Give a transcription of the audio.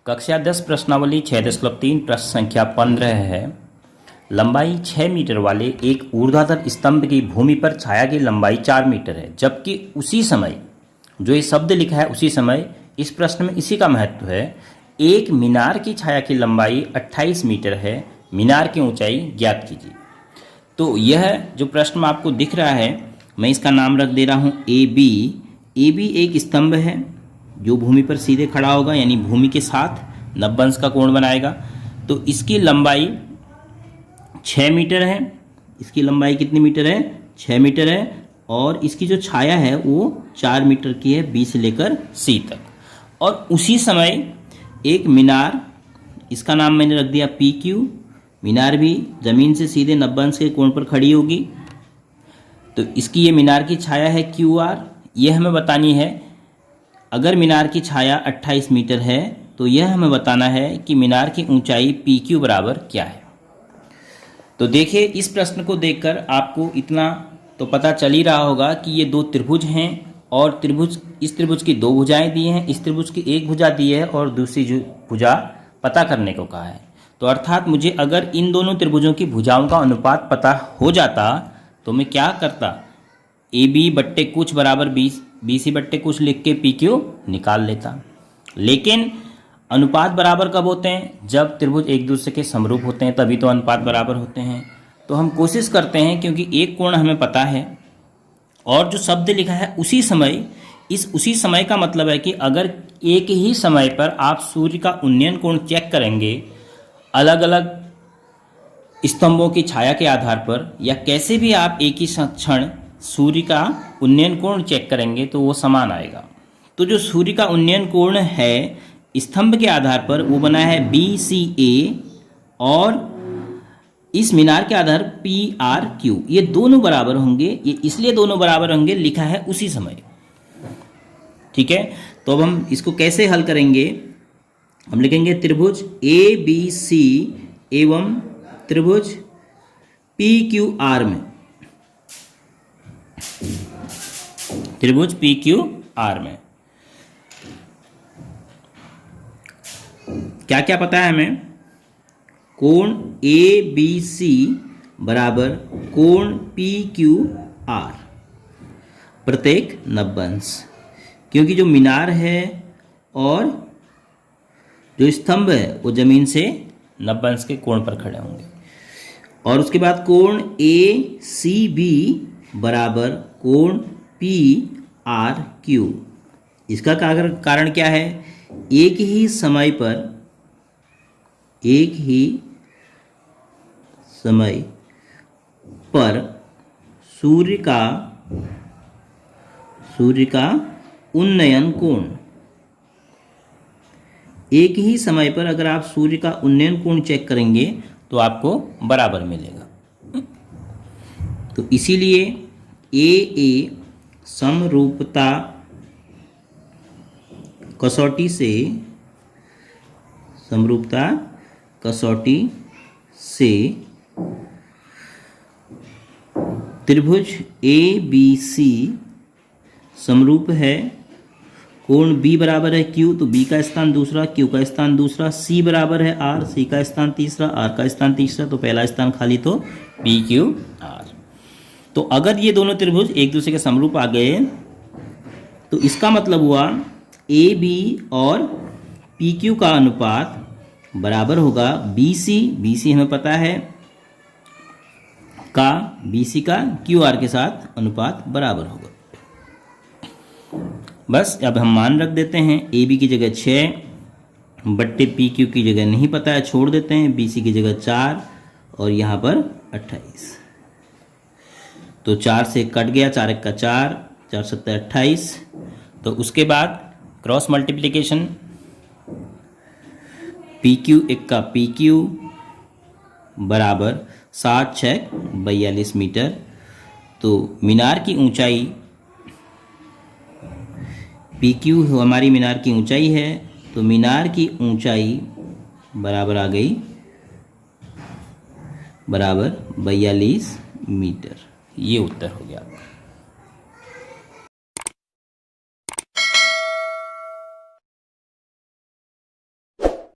कक्षा 10 प्रश्नावली 6.3 प्रश्न संख्या 15 है। लंबाई 6 मीटर वाले एक ऊर्ध्वाधर स्तंभ की भूमि पर छाया की लंबाई 4 मीटर है, जबकि उसी समय जो ये शब्द लिखा है उसी समय इस प्रश्न में इसी का महत्व है। एक मीनार की छाया की लंबाई 28 मीटर है, मीनार की ऊंचाई ज्ञात कीजिए। तो यह जो प्रश्न आपको दिख रहा है, मैं इसका नाम रख दे रहा हूँ ए बी। ए बी एक स्तंभ है जो भूमि पर सीधे खड़ा होगा, यानी भूमि के साथ 90 अंश का कोण बनाएगा। तो इसकी लंबाई 6 मीटर है। इसकी लंबाई कितनी मीटर है? 6 मीटर है। और इसकी जो छाया है वो 4 मीटर की है, बी से लेकर सी तक। और उसी समय एक मीनार, इसका नाम मैंने रख दिया पी क्यू। मीनार भी ज़मीन से सीधे 90 अंश के कोण पर खड़ी होगी। तो इसकी ये मीनार की छाया है क्यू आर। यह हमें बतानी है, अगर मीनार की छाया 28 मीटर है तो यह हमें बताना है कि मीनार की ऊंचाई पी क्यू बराबर क्या है। तो देखिए, इस प्रश्न को देखकर आपको इतना तो पता चल ही रहा होगा कि ये दो त्रिभुज हैं और इस त्रिभुज की दो भुजाएं दी हैं, इस त्रिभुज की एक भुजा दी है और दूसरी जो भुजा पता करने को कहा है। तो अर्थात मुझे अगर इन दोनों त्रिभुजों की भुजाओं का अनुपात पता हो जाता तो मैं क्या करता, ए बी बट्टे कुछ बराबर बी सी बट्टे कुछ लिख के पी क्यू निकाल लेता। लेकिन अनुपात बराबर कब होते हैं? जब त्रिभुज एक दूसरे के समरूप होते हैं, तभी तो अनुपात बराबर होते हैं। तो हम कोशिश करते हैं, क्योंकि एक कोण हमें पता है और जो शब्द लिखा है उसी समय का मतलब है कि अगर एक ही समय पर आप सूर्य का उन्नयन कोण चेक करेंगे, अलग अलग स्तंभों की छाया के आधार पर, या कैसे भी आप एक ही क्षण सूर्य का उन्नयन कोण चेक करेंगे तो वो समान आएगा। तो जो सूर्य का उन्नयन कोण है स्तंभ के आधार पर वो बना है बी सी ए, और इस मीनार के आधार पी आर क्यू। ये दोनों बराबर होंगे। ये इसलिए दोनों बराबर होंगे, लिखा है उसी समय। ठीक है, तो अब हम इसको कैसे हल करेंगे? हम लिखेंगे त्रिभुज ए बी सी एवं त्रिभुज पी क्यू आर में, त्रिभुज पी क्यू आर में क्या क्या पता है हमें? कोण ए बी सी बराबर कोण पी क्यू आर प्रत्येक 90 अंश, क्योंकि जो मीनार है और जो स्तंभ है वो जमीन से 90 अंश के कोण पर खड़े होंगे। और उसके बाद कोण ए सी बी बराबर कोण पी आर क्यू। इसका कारण क्या है? एक ही समय पर सूर्य का उन्नयन कोण, एक ही समय पर अगर आप सूर्य का उन्नयन कोण चेक करेंगे तो आपको बराबर मिलेगा। तो इसीलिए ए समरूपता कसौटी से त्रिभुज ए बी सी समरूप है। कोण बी बराबर है क्यू, तो बी का स्थान दूसरा, क्यू का स्थान दूसरा। सी बराबर है आर, सी का स्थान तीसरा, आर का स्थान तीसरा, तो पहला स्थान खाली, तो पी क्यू आर। तो अगर ये दोनों त्रिभुज एक दूसरे के समरूप आ गए तो इसका मतलब हुआ ए बी और पी क्यू का अनुपात बराबर होगा बी सी हमें पता है का, बी सी का क्यू आर के साथ अनुपात बराबर होगा। बस अब हम मान रख देते हैं, ए बी की जगह 6 बट्टे पी क्यू की जगह नहीं पता है, छोड़ देते हैं, बी सी की जगह 4 और यहाँ पर 28। तो 4 से कट गया, 4 1 का 4, 4 7 28। तो उसके बाद क्रॉस मल्टीप्लिकेशन, पी क्यू 1 का पी क्यू बराबर 7 6 42 मीटर। तो मीनार की ऊंचाई पी क्यू हमारी मीनार की ऊंचाई है, तो मीनार की ऊंचाई बराबर आ गई बराबर 42 मीटर। ये उत्तर हो गया आपका।